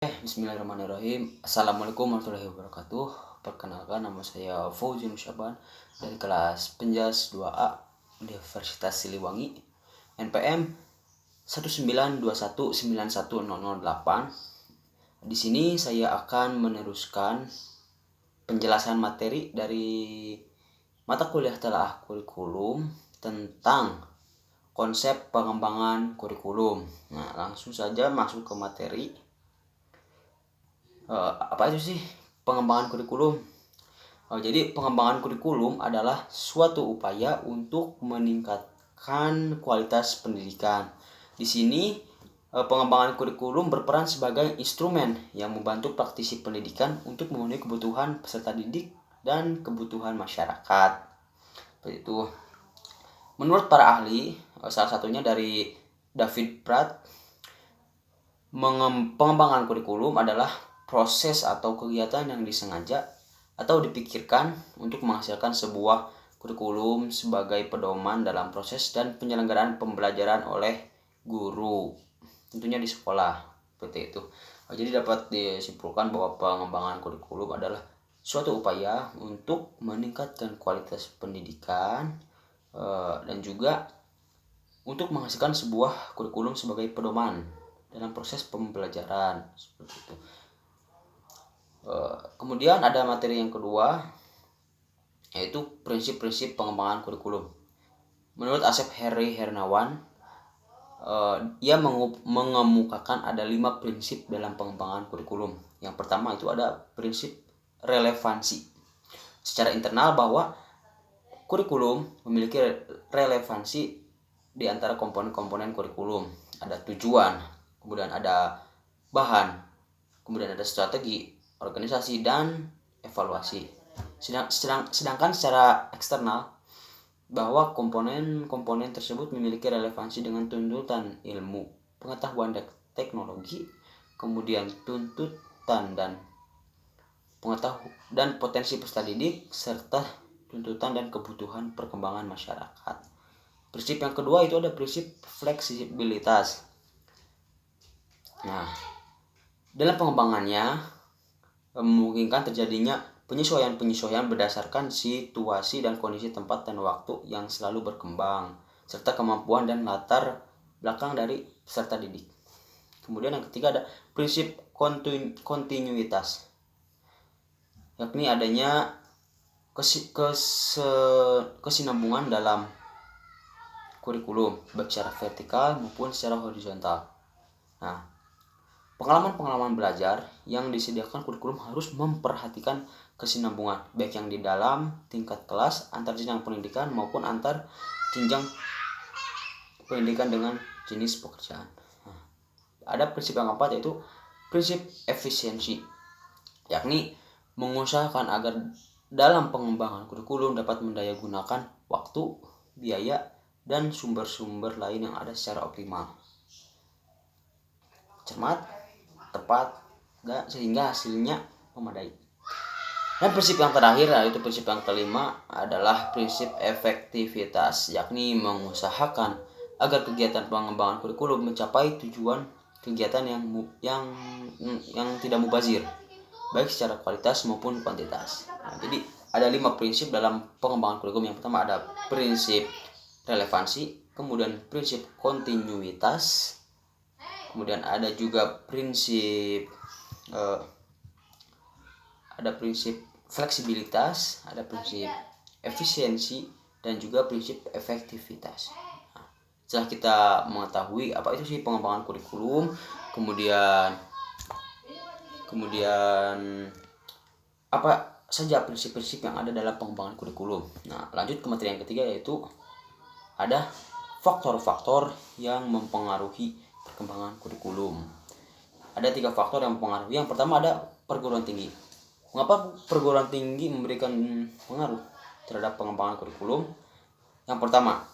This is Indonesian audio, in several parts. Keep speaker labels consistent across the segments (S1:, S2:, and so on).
S1: Bismillahirrahmanirrahim. Assalamualaikum warahmatullahi wabarakatuh. Perkenalkan, nama saya Fauzi Nusyaban dari kelas Penjas 2A Universitas Siliwangi, NPM 192191008. Di sini saya akan meneruskan penjelasan materi dari mata kuliah telaah kurikulum tentang konsep pengembangan kurikulum. Nah, langsung saja masuk ke materi. Apa itu sih pengembangan kurikulum? Jadi pengembangan kurikulum adalah suatu upaya untuk meningkatkan kualitas pendidikan. Di sini pengembangan kurikulum berperan sebagai instrumen yang membantu praktisi pendidikan untuk memenuhi kebutuhan peserta didik dan kebutuhan masyarakat. Seperti itu. Menurut para ahli, salah satunya dari David Pratt, pengembangan kurikulum adalah proses atau kegiatan yang disengaja atau dipikirkan untuk menghasilkan sebuah kurikulum sebagai pedoman dalam proses dan penyelenggaraan pembelajaran oleh guru, tentunya di sekolah. Seperti itu. Jadi dapat disimpulkan bahwa pengembangan kurikulum adalah suatu upaya untuk meningkatkan kualitas pendidikan dan juga untuk menghasilkan sebuah kurikulum sebagai pedoman dalam proses pembelajaran. Seperti itu. Kemudian ada materi yang kedua, yaitu prinsip-prinsip pengembangan kurikulum. Menurut Asep Heri Hernawan, ia mengemukakan ada 5 prinsip dalam pengembangan kurikulum. Yang pertama itu ada prinsip relevansi. Secara internal bahwa kurikulum memiliki relevansi di antara komponen-komponen kurikulum. Ada tujuan, kemudian ada bahan, kemudian ada strategi, organisasi, dan evaluasi. Sedangkan secara eksternal bahwa komponen-komponen tersebut memiliki relevansi dengan tuntutan ilmu, pengetahuan dan teknologi, kemudian tuntutan dan potensi peserta didik, serta tuntutan dan kebutuhan perkembangan masyarakat. Prinsip yang kedua itu ada prinsip fleksibilitas. Nah, dalam pengembangannya memungkinkan terjadinya penyesuaian berdasarkan situasi dan kondisi tempat dan waktu yang selalu berkembang, serta kemampuan dan latar belakang dari peserta didik. Kemudian yang ketiga ada prinsip kontinuitas, yakni adanya kesinambungan dalam kurikulum, baik secara vertikal maupun secara horizontal. Nah, pengalaman belajar yang disediakan kurikulum harus memperhatikan kesinambungan, baik yang di dalam tingkat kelas, antar jenjang pendidikan, maupun antar jenjang pendidikan dengan jenis pekerjaan. Nah, ada prinsip yang keempat, yaitu prinsip efisiensi, yakni mengusahakan agar dalam pengembangan kurikulum dapat mendayagunakan waktu, biaya, dan sumber-sumber lain yang ada secara optimal, cermat, tepat, sehingga hasilnya memadai. Dan prinsip yang terakhir, yaitu prinsip yang kelima, adalah prinsip efektivitas, yakni mengusahakan agar kegiatan pengembangan kurikulum mencapai tujuan kegiatan yang tidak mubazir, baik secara kualitas maupun kuantitas. Nah, jadi ada 5 prinsip dalam pengembangan kurikulum. Yang pertama ada prinsip relevansi, kemudian prinsip kontinuitas, kemudian ada juga prinsip fleksibilitas, ada prinsip efisiensi, dan juga prinsip efektivitas. Nah, setelah kita mengetahui apa itu sih pengembangan kurikulum, kemudian apa saja prinsip-prinsip yang ada dalam pengembangan kurikulum. Nah, lanjut ke materi yang ketiga, yaitu ada faktor-faktor yang mempengaruhi perkembangan kurikulum. Ada 3 faktor yang mempengaruhi. Yang pertama ada perguruan tinggi. Mengapa perguruan tinggi memberikan pengaruh terhadap pengembangan kurikulum? Yang pertama,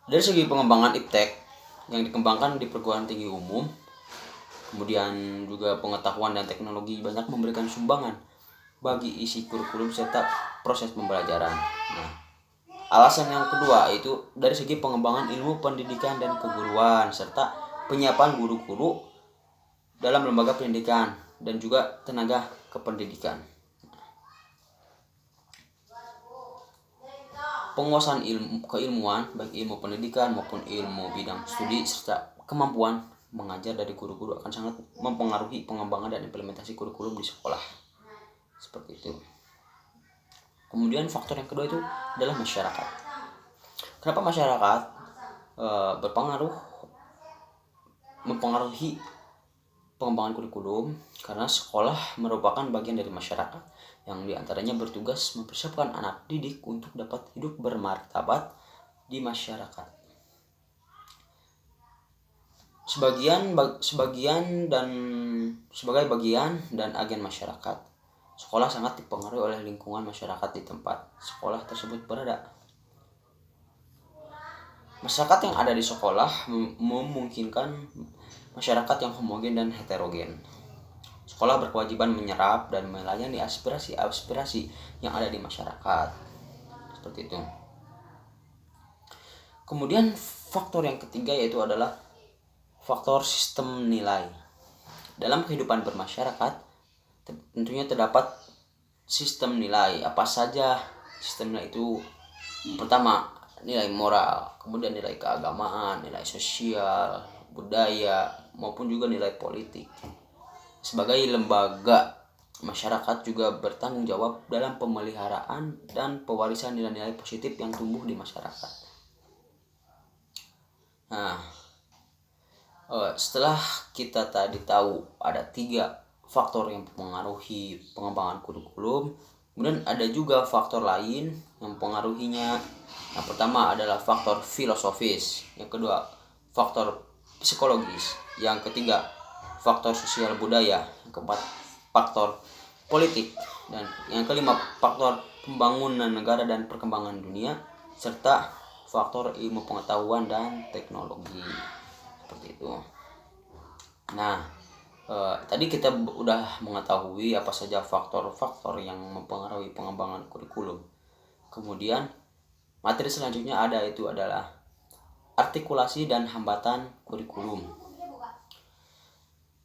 S1: dari segi pengembangan iptek yang dikembangkan di perguruan tinggi umum, kemudian juga pengetahuan dan teknologi banyak memberikan sumbangan bagi isi kurikulum serta proses pembelajaran. Nah, alasan yang kedua itu dari segi pengembangan ilmu pendidikan dan keguruan serta penyiapan guru-guru dalam lembaga pendidikan dan juga tenaga kependidikan. Penguasaan keilmuan, baik ilmu pendidikan maupun ilmu bidang studi serta kemampuan mengajar dari guru-guru akan sangat mempengaruhi pengembangan dan implementasi kurikulum di sekolah. Seperti itu. Kemudian faktor yang kedua itu adalah masyarakat. Kenapa masyarakat mempengaruhi pengembangan kurikulum? Karena sekolah merupakan bagian dari masyarakat yang diantaranya bertugas mempersiapkan anak didik untuk dapat hidup bermartabat di masyarakat. Sebagai bagian dan agen masyarakat, sekolah sangat dipengaruhi oleh lingkungan masyarakat di tempat sekolah tersebut berada. Masyarakat yang ada di sekolah memungkinkan masyarakat yang homogen dan heterogen. Sekolah berkewajiban menyerap dan melayani aspirasi yang ada di masyarakat. Seperti itu. Kemudian faktor yang ketiga yaitu adalah faktor sistem nilai. Dalam kehidupan bermasyarakat tentunya terdapat sistem nilai. Apa saja sistem nilai itu? Pertama, nilai moral, kemudian nilai keagamaan, nilai sosial, budaya, maupun juga nilai politik. Sebagai lembaga, masyarakat juga bertanggung jawab dalam pemeliharaan dan pewarisan nilai-nilai positif yang tumbuh di masyarakat. Nah, setelah kita tadi tahu ada 3 faktor yang mempengaruhi pengembangan kurikulum, kemudian ada juga faktor lain yang mempengaruhinya. Yang pertama adalah faktor filosofis, yang kedua faktor psikologis, yang ketiga faktor sosial budaya, yang keempat faktor politik, dan yang kelima faktor pembangunan negara dan perkembangan dunia, serta faktor ilmu pengetahuan dan teknologi. Seperti itu. Nah, tadi kita udah mengetahui apa saja faktor-faktor yang mempengaruhi pengembangan kurikulum. Kemudian materi selanjutnya adalah artikulasi dan hambatan kurikulum.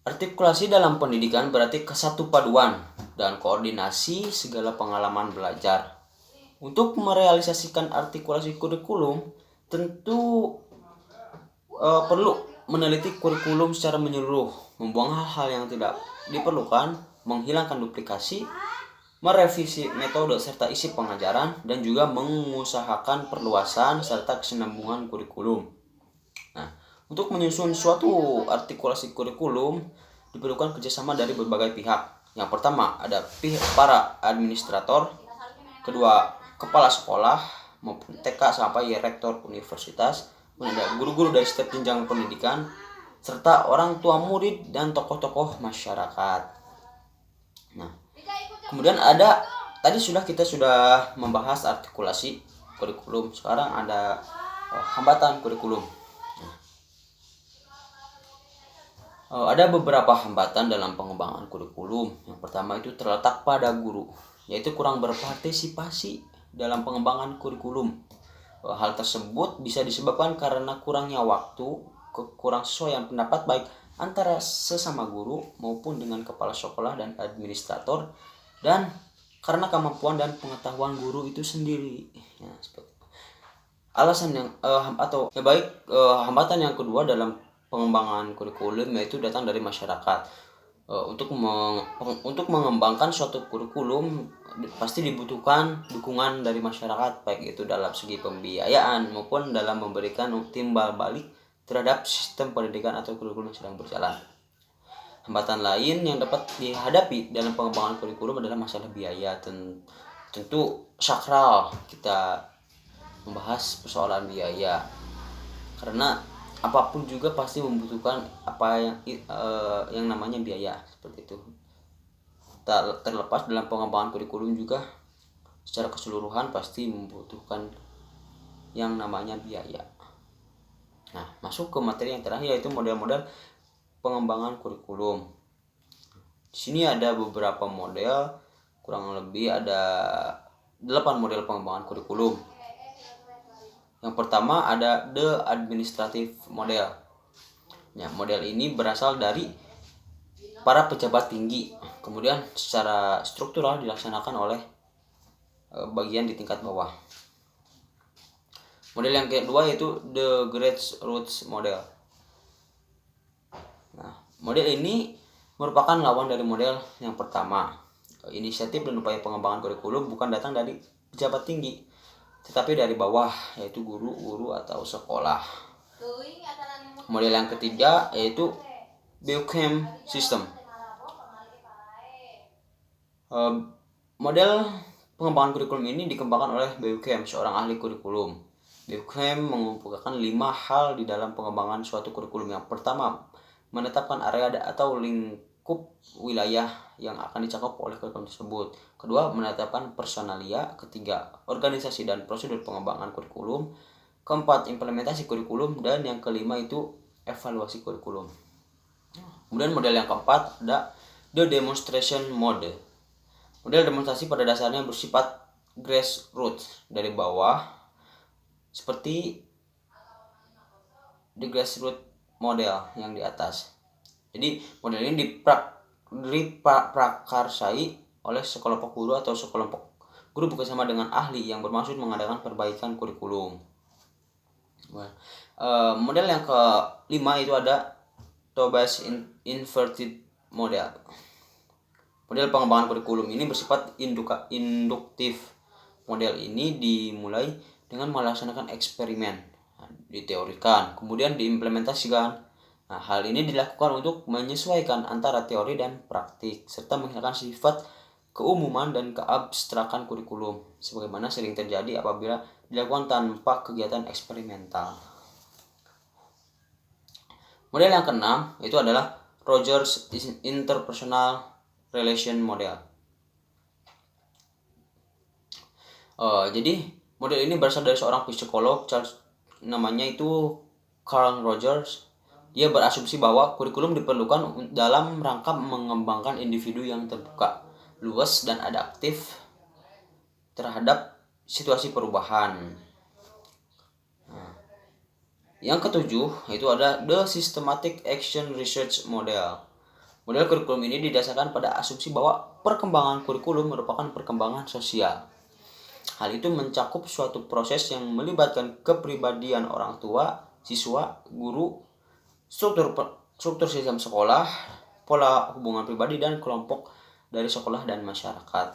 S1: Artikulasi dalam pendidikan berarti kesatu paduan dan koordinasi segala pengalaman belajar. Untuk merealisasikan artikulasi kurikulum, tentu perlu meneliti kurikulum secara menyeluruh, membuang hal-hal yang tidak diperlukan, menghilangkan duplikasi, merevisi metode serta isi pengajaran, dan juga mengusahakan perluasan serta kesinambungan kurikulum. Nah, untuk menyusun suatu artikulasi kurikulum diperlukan kerjasama dari berbagai pihak. Yang pertama ada para administrator, kedua kepala sekolah maupun TK sampai rektor universitas, ada guru-guru dari setiap jenjang pendidikan, serta orang tua murid dan tokoh-tokoh masyarakat. Nah, kemudian tadi kita sudah membahas artikulasi kurikulum. Sekarang ada hambatan kurikulum. Ada beberapa hambatan dalam pengembangan kurikulum. Yang pertama itu terletak pada guru, yaitu kurang berpartisipasi dalam pengembangan kurikulum. Hal tersebut bisa disebabkan karena kurangnya waktu, kurang sesuaian pendapat baik antara sesama guru maupun dengan kepala sekolah dan administrator, dan karena kemampuan dan pengetahuan guru itu sendiri. Ya, seperti itu. Alasan yang hambatan yang kedua dalam pengembangan kurikulum yaitu datang dari masyarakat. Untuk mengembangkan suatu kurikulum pasti dibutuhkan dukungan dari masyarakat, baik itu dalam segi pembiayaan maupun dalam memberikan timbal balik terhadap sistem pendidikan atau kurikulum yang sedang berjalan. Hambatan lain yang dapat dihadapi dalam pengembangan kurikulum adalah masalah biaya. Tentu sakral kita membahas persoalan biaya, karena apapun juga pasti membutuhkan yang namanya biaya. Seperti itu. Terlepas dalam pengembangan kurikulum juga secara keseluruhan pasti membutuhkan yang namanya biaya. Nah, masuk ke materi yang terakhir yaitu model-model pengembangan kurikulum. Di sini ada beberapa model, kurang lebih ada 8 model pengembangan kurikulum. Yang pertama ada the administrative model. Ya, model ini berasal dari para pejabat tinggi. Kemudian secara struktural dilaksanakan oleh bagian di tingkat bawah. Model yang kedua yaitu the grassroots model. Nah, model ini merupakan lawan dari model yang pertama. Inisiatif dan upaya pengembangan kurikulum bukan datang dari pejabat tinggi, tetapi dari bawah, yaitu guru-guru atau sekolah. Model yang ketiga yaitu Biocham System. Model pengembangan kurikulum ini dikembangkan oleh Biocham, seorang ahli kurikulum. Biocham mengumpulkan 5 hal di dalam pengembangan suatu kurikulum. Yang pertama, menetapkan area atau lingkup wilayah yang akan dicakup oleh kurikulum tersebut. Kedua, menetapkan personalia. Ketiga, organisasi dan prosedur pengembangan kurikulum. Keempat, implementasi kurikulum. Dan yang kelima itu evaluasi kurikulum. Kemudian model yang keempat ada the demonstration mode. Model demonstrasi pada dasarnya bersifat grassroots, dari bawah, seperti the grassroots model yang di atas. Jadi model ini diprakarsai oleh sekelompok guru atau sekelompok guru bersama dengan ahli yang bermaksud mengadakan perbaikan kurikulum. Model yang kelima itu ada Tobas inverted model. Model pengembangan kurikulum ini bersifat induktif. Model ini dimulai dengan melaksanakan eksperimen, diteorikan, kemudian diimplementasikan. Nah, hal ini dilakukan untuk menyesuaikan antara teori dan praktik, serta menghilangkan sifat keumuman dan keabstrakan kurikulum, sebagaimana sering terjadi apabila dilakukan tanpa kegiatan eksperimental. Model yang keenam itu adalah Rogers Interpersonal Relation Model. Jadi model ini berasal dari seorang psikolog, namanya itu Carl Rogers. Dia berasumsi bahwa kurikulum diperlukan dalam rangka mengembangkan individu yang terbuka, luas, dan adaptif terhadap situasi perubahan. Yang ketujuh itu ada the Systematic Action Research Model. Model kurikulum ini didasarkan pada asumsi bahwa perkembangan kurikulum merupakan perkembangan sosial. Hal itu mencakup suatu proses yang melibatkan kepribadian orang tua, siswa, guru, struktur sistem sekolah, pola hubungan pribadi, dan kelompok dari sekolah dan masyarakat.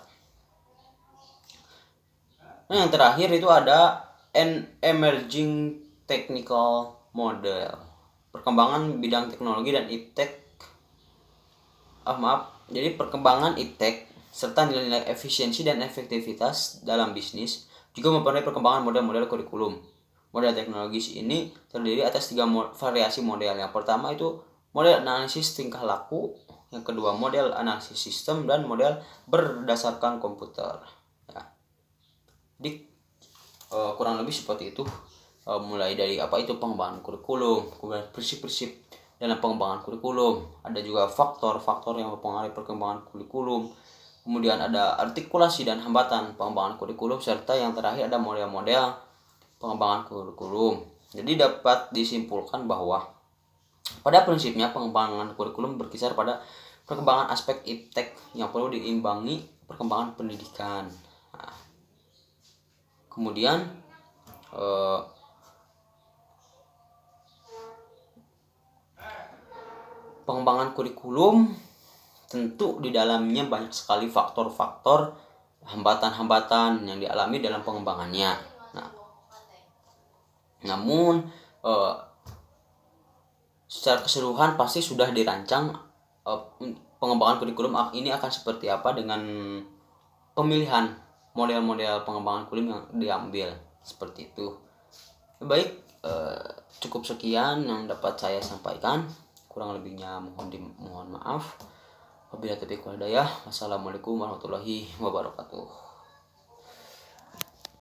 S1: Nah, yang terakhir itu ada an emerging technical model. Perkembangan bidang teknologi dan iptek. Jadi perkembangan iptek serta nilai-nilai efisiensi dan efektivitas dalam bisnis juga mempengaruhi perkembangan model-model kurikulum. Model teknologis ini terdiri atas 3 variasi model. Yang pertama itu model analisis tingkah laku, yang kedua model analisis sistem, dan model berdasarkan komputer. Ya. Jadi kurang lebih seperti itu. Mulai dari apa itu pengembangan kurikulum, kemudian prinsip-prinsip dalam pengembangan kurikulum, ada juga faktor-faktor yang mempengaruhi perkembangan kurikulum, kemudian ada artikulasi dan hambatan pengembangan kurikulum, serta yang terakhir ada model-model pengembangan kurikulum. Jadi dapat disimpulkan bahwa pada prinsipnya pengembangan kurikulum berkisar pada perkembangan aspek iptek yang perlu diimbangi perkembangan pendidikan. Nah, kemudian pengembangan kurikulum tentu di dalamnya banyak sekali faktor-faktor hambatan-hambatan yang dialami dalam pengembangannya. Namun secara keseluruhan pasti sudah dirancang pengembangan kurikulum ini akan seperti apa dengan pemilihan model-model pengembangan kurikulum yang diambil seperti itu. Baik, cukup sekian yang dapat saya sampaikan. Kurang lebihnya mohon maaf. Wabillahi taufiq wal hidayah. Wassalamualaikum warahmatullahi wabarakatuh.